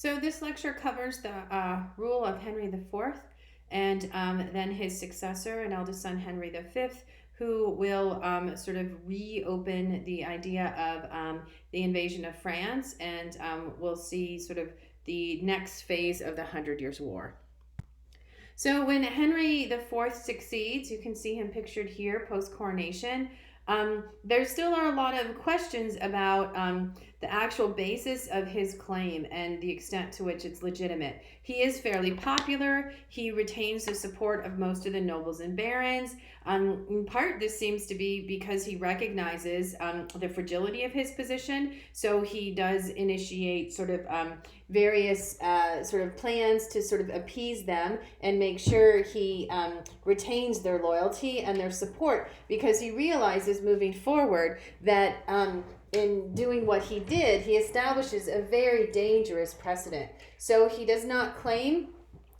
So this lecture covers the rule of Henry IV and then his successor and eldest son Henry V, who will sort of reopen the idea of the invasion of France, and we'll see sort of the next phase of the Hundred Years' War. So when Henry IV succeeds, you can see him pictured here post-coronation. There still are a lot of questions about the actual basis of his claim and the extent to which it's legitimate. He is fairly popular. He retains the support of most of the nobles and barons. In part, this seems to be because he recognizes the fragility of his position. So he does initiate sort of various sort of plans to sort of appease them and make sure he retains their loyalty and their support, because he realizes moving forward that in doing what he did, he establishes a very dangerous precedent. So he does not claim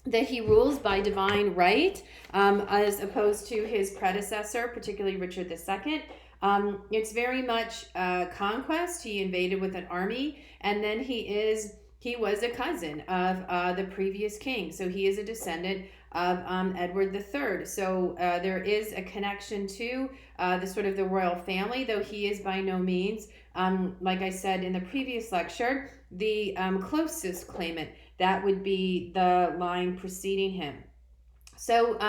that he rules by divine right, as opposed to his predecessor, particularly Richard II. It's very much conquest. He invaded with an army, and then he was a cousin of the previous king. So he is a descendant of Edward III. So there is a connection to the sort of the royal family, though he is by no means, like I said in the previous lecture, the closest claimant. That would be the line preceding him. So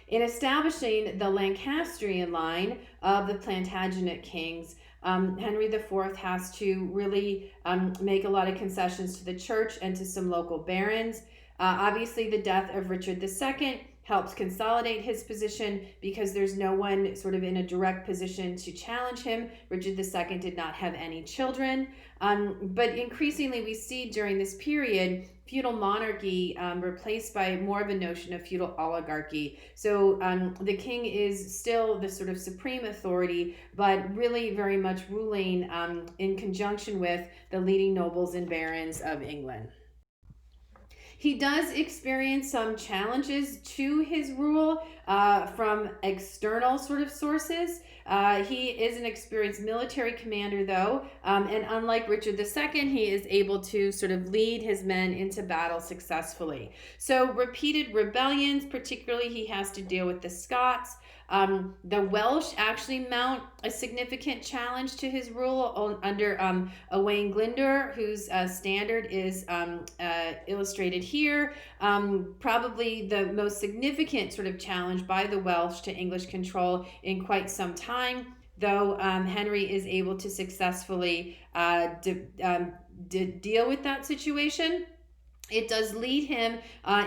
in establishing the Lancastrian line of the Plantagenet kings, Henry IV has to really make a lot of concessions to the church and to some local barons. Obviously, the death of Richard II helps consolidate his position because there's no one sort of in a direct position to challenge him. Richard II did not have any children. But increasingly, we see during this period feudal monarchy replaced by more of a notion of feudal oligarchy. So the king is still the sort of supreme authority, but really very much ruling in conjunction with the leading nobles and barons of England. He does experience some challenges to his rule from external sort of sources. He is an experienced military commander, though, and unlike Richard II, he is able to sort of lead his men into battle successfully. So repeated rebellions, particularly he has to deal with the Scots. The Welsh actually mount a significant challenge to his rule under Owain Glyndwr, whose standard is illustrated here. Probably the most significant sort of challenge by the Welsh to English control in quite some time, though Henry is able to successfully deal with that situation. It does lead him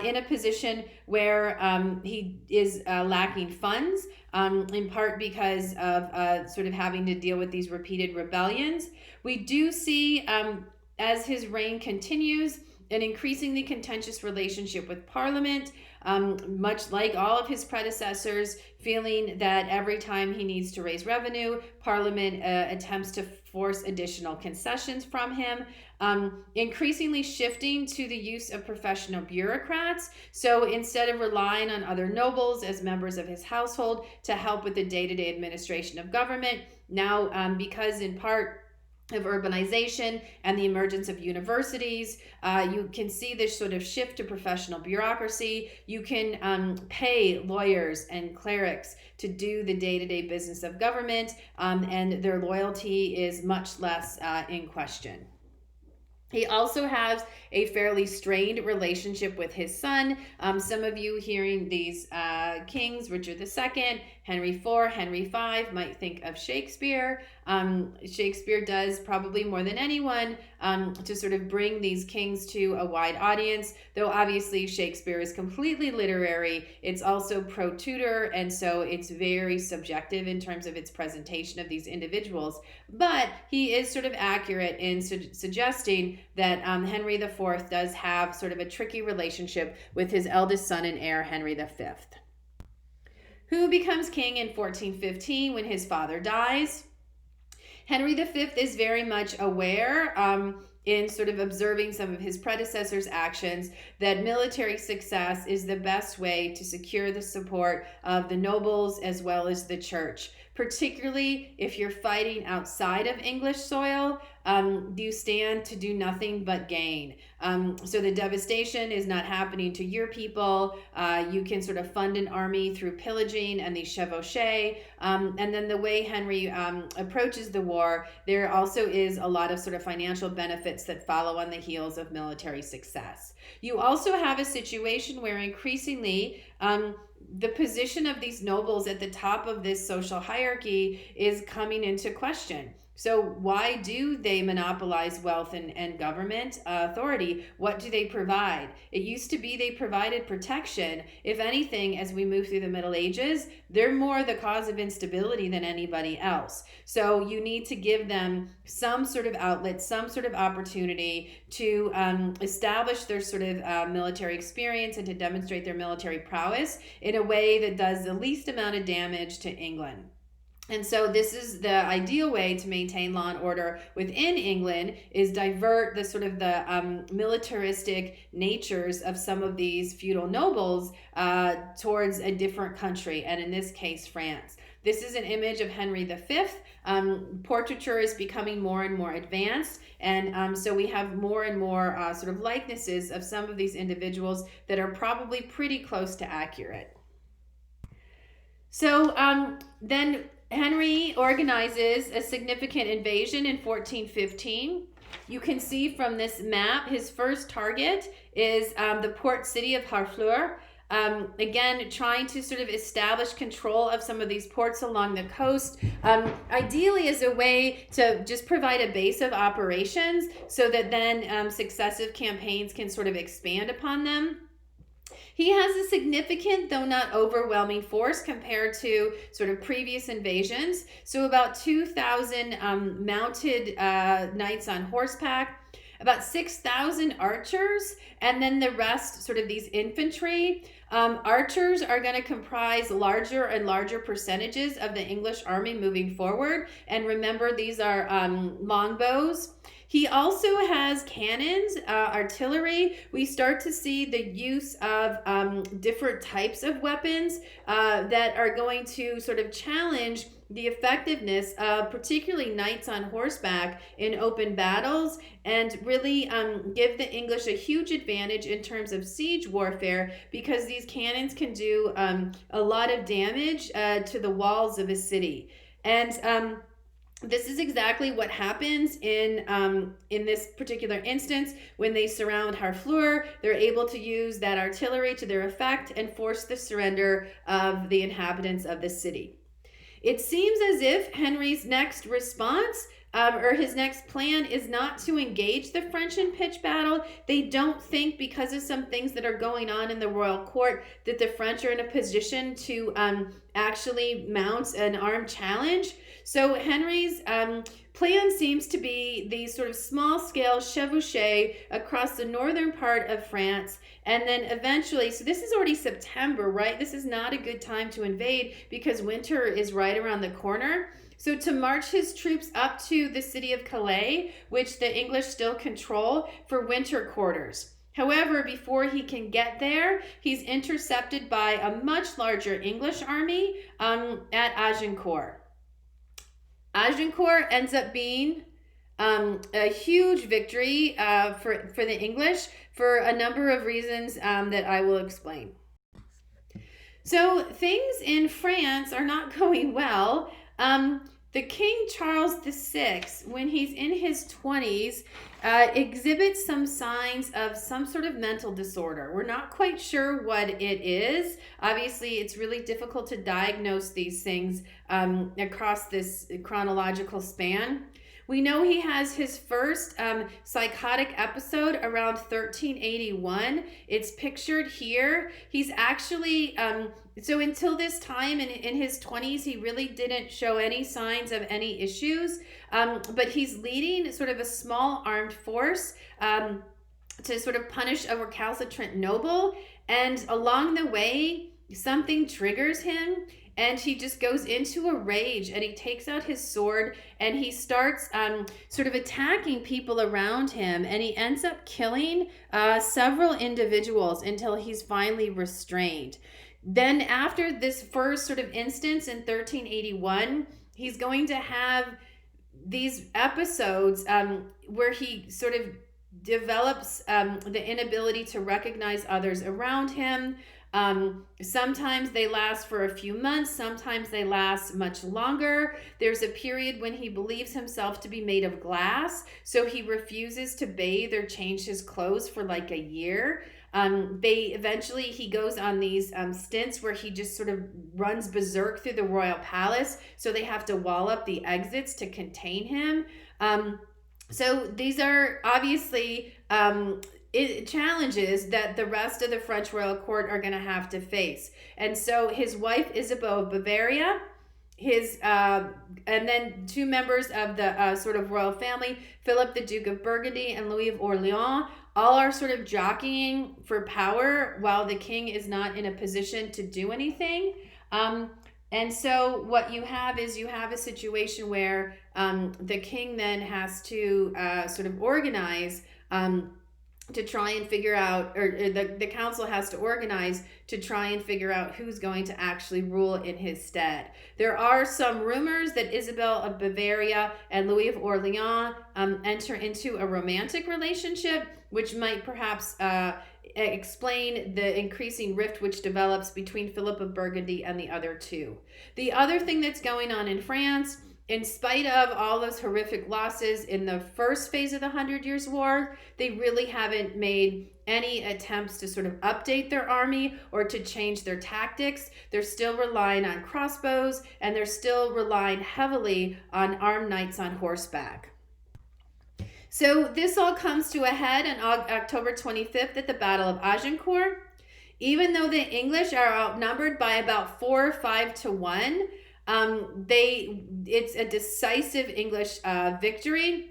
in a position where he is lacking funds, in part because of sort of having to deal with these repeated rebellions. We do see, as his reign continues, an increasingly contentious relationship with Parliament, much like all of his predecessors, feeling that every time he needs to raise revenue, Parliament attempts to force additional concessions from him, increasingly shifting to the use of professional bureaucrats. So instead of relying on other nobles as members of his household to help with the day-to-day administration of government, now because in part of urbanization and the emergence of universities, you can see this sort of shift to professional bureaucracy. You can pay lawyers and clerics to do the day-to-day business of government, and their loyalty is much less in question. He also has a fairly strained relationship with his son. Some of you hearing these kings, Richard II, Henry IV, Henry V, might think of Shakespeare. Shakespeare does probably more than anyone to sort of bring these kings to a wide audience, though obviously Shakespeare is completely literary. It's also pro-Tudor, and so it's very subjective in terms of its presentation of these individuals. But he is sort of accurate in suggesting that Henry IV does have sort of a tricky relationship with his eldest son and heir, Henry V, who becomes king in 1415 when his father dies. Henry V is very much aware, in sort of observing some of his predecessors' actions, that military success is the best way to secure the support of the nobles as well as the church, particularly if you're fighting outside of English soil. you stand to do nothing but gain. So the devastation is not happening to your people. You can sort of fund an army through pillaging and these chevauchés. And then the way Henry approaches the war, there also is a lot of sort of financial benefits that follow on the heels of military success. You also have a situation where increasingly the position of these nobles at the top of this social hierarchy is coming into question. So why do they monopolize wealth and government authority? What do they provide? It used to be they provided protection. If anything, as we move through the Middle Ages, they're more the cause of instability than anybody else. So you need to give them some sort of outlet, some sort of opportunity to establish their sort of military experience and to demonstrate their military prowess in a way that does the least amount of damage to England. And so this is the ideal way to maintain law and order within England, is divert the sort of the militaristic natures of some of these feudal nobles towards a different country, and in this case, France. This is an image of Henry V. Portraiture is becoming more and more advanced, and so we have more and more sort of likenesses of some of these individuals that are probably pretty close to accurate. So then Henry organizes a significant invasion in 1415. You can see from this map, his first target is the port city of Harfleur. Again, trying to sort of establish control of some of these ports along the coast, ideally as a way to just provide a base of operations so that then successive campaigns can sort of expand upon them. He has a significant, though not overwhelming, force compared to sort of previous invasions. So about 2,000 mounted knights on horseback, about 6,000 archers, and then the rest sort of these infantry. Archers are going to comprise larger and larger percentages of the English army moving forward. And remember, these are longbows. He also has cannons, artillery. We start to see the use of different types of weapons that are going to sort of challenge the effectiveness of particularly knights on horseback in open battles, and really give the English a huge advantage in terms of siege warfare, because these cannons can do a lot of damage to the walls of a city. And this is exactly what happens in this particular instance. When they surround Harfleur, they're able to use that artillery to their effect and force the surrender of the inhabitants of the city. It seems as if Henry's next response or his next plan is not to engage the French in pitched battle. They don't think, because of some things that are going on in the royal court, that the French are in a position to actually mount an armed challenge. So Henry's plan seems to be these sort of small-scale chevauchés across the northern part of France, and then eventually, so this is already September, right? This is not a good time to invade because winter is right around the corner. So to march his troops up to the city of Calais, which the English still control, for winter quarters. However, before he can get there, he's intercepted by a much larger English army at Agincourt. Agincourt ends up being a huge victory for the English for a number of reasons that I will explain. So things in France are not going well. The King Charles VI, when he's in his 20s, exhibits some signs of some sort of mental disorder. We're not quite sure what it is. Obviously, it's really difficult to diagnose these things across this chronological span. We know he has his first psychotic episode around 1381. It's pictured here. He's actually, so until this time in his 20s, he really didn't show any signs of any issues, but he's leading sort of a small armed force to sort of punish a recalcitrant noble. And along the way, something triggers him. And he just goes into a rage, and he takes out his sword, and he starts sort of attacking people around him, and he ends up killing several individuals until he's finally restrained. Then after this first sort of instance in 1381, he's going to have these episodes where he sort of develops the inability to recognize others around him. Sometimes they last for a few months, sometimes they last much longer. There's a period when he believes himself to be made of glass, so he refuses to bathe or change his clothes for like a year. He goes on these stints where he just sort of runs berserk through the royal palace, so they have to wall up the exits to contain him. So these are obviously challenges that the rest of the French royal court are going to have to face. And so his wife Isabeau of Bavaria, and then two members of the sort of royal family, Philip the Duke of Burgundy and Louis of Orleans, all are sort of jockeying for power while the king is not in a position to do anything. And so what you have is a situation where the king then has to sort of organize to try and figure out, or the council has to organize to try and figure out who's going to actually rule in his stead. There are some rumors that Isabel of Bavaria and Louis of Orleans enter into a romantic relationship, which might perhaps explain the increasing rift which develops between Philip of Burgundy and the other two. The other thing that's going on in France, in spite of all those horrific losses in the first phase of the 100 Years' War, they really haven't made any attempts to sort of update their army or to change their tactics. They're still relying on crossbows, and they're still relying heavily on armed knights on horseback. So this all comes to a head on October 25th at the Battle of Agincourt. Even though the English are outnumbered by about 4 or 5 to 1, it's a decisive English victory.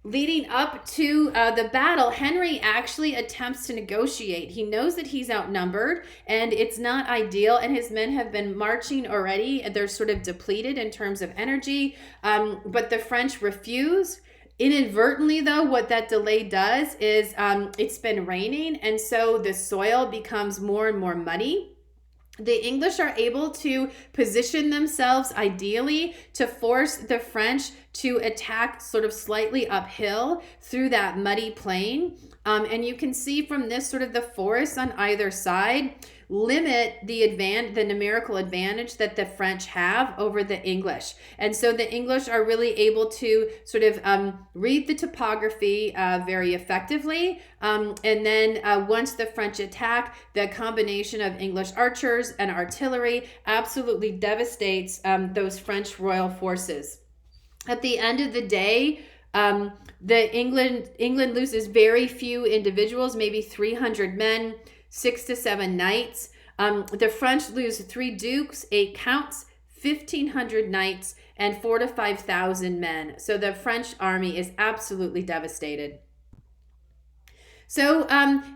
Leading up to the battle, Henry actually attempts to negotiate. He knows that he's outnumbered and it's not ideal, and his men have been marching already. They're sort of depleted in terms of energy, but the French refuse. Inadvertently, though, what that delay does is it's been raining, and so the soil becomes more and more muddy. The English are able to position themselves ideally to force the French to attack sort of slightly uphill through that muddy plain. And you can see from this sort of the forests on either side limit the numerical advantage that the French have over the English. And so the English are really able to sort of read the topography very effectively. And then once the French attack, the combination of English archers and artillery absolutely devastates those French royal forces. At the end of the day, England loses very few individuals, maybe 300 men, 6 to 7 knights. The French lose 3 dukes, 8 counts, 1,500 knights, and 4,000 to 5,000 men. So the French army is absolutely devastated. So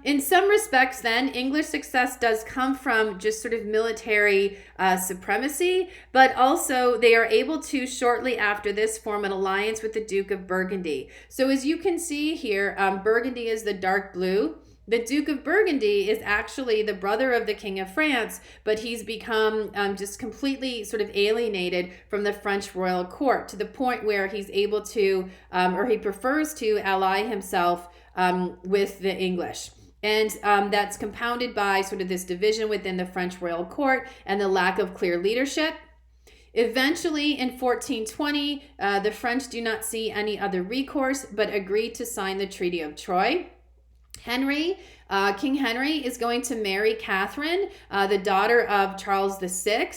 in some respects then, English success does come from just sort of military supremacy, but also they are able to shortly after this form an alliance with the Duke of Burgundy. So as you can see here, Burgundy is the dark blue. The Duke of Burgundy is actually the brother of the King of France, but he's become just completely sort of alienated from the French royal court to the point where he's able to, or he prefers to ally himself with the English. And that's compounded by sort of this division within the French royal court and the lack of clear leadership. Eventually, in 1420, the French do not see any other recourse but agree to sign the Treaty of Troyes. King Henry is going to marry Catherine, the daughter of Charles VI.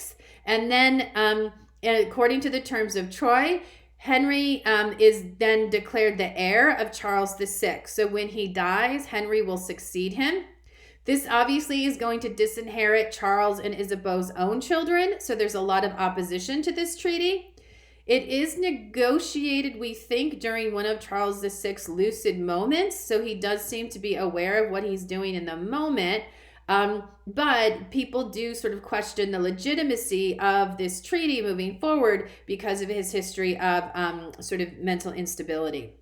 And then, according to the terms of Troyes, Henry is then declared the heir of Charles VI. So when he dies, Henry will succeed him. This obviously is going to disinherit Charles and Isabeau's own children. So there's a lot of opposition to this treaty. It is negotiated, we think, during one of Charles VI's lucid moments. So he does seem to be aware of what he's doing in the moment. But people do sort of question the legitimacy of this treaty moving forward because of his history of sort of mental instability.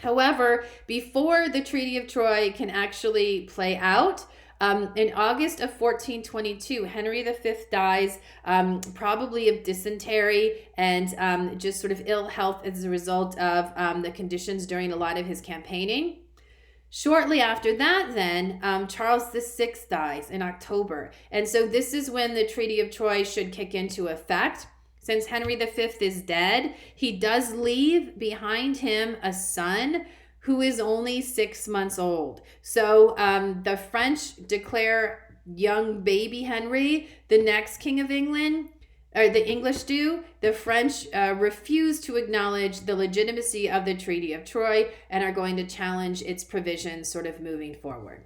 However, before the Treaty of Troyes can actually play out, In August of 1422, Henry V dies, probably of dysentery and just sort of ill health as a result of the conditions during a lot of his campaigning. Shortly after that, then, Charles VI dies in October. And so this is when the Treaty of Troyes should kick into effect. Since Henry V is dead, he does leave behind him a son who is only 6 months old. So the French declare young baby Henry the next King of England. Or the English do. The French refuse to acknowledge the legitimacy of the Treaty of Troyes and are going to challenge its provisions sort of moving forward.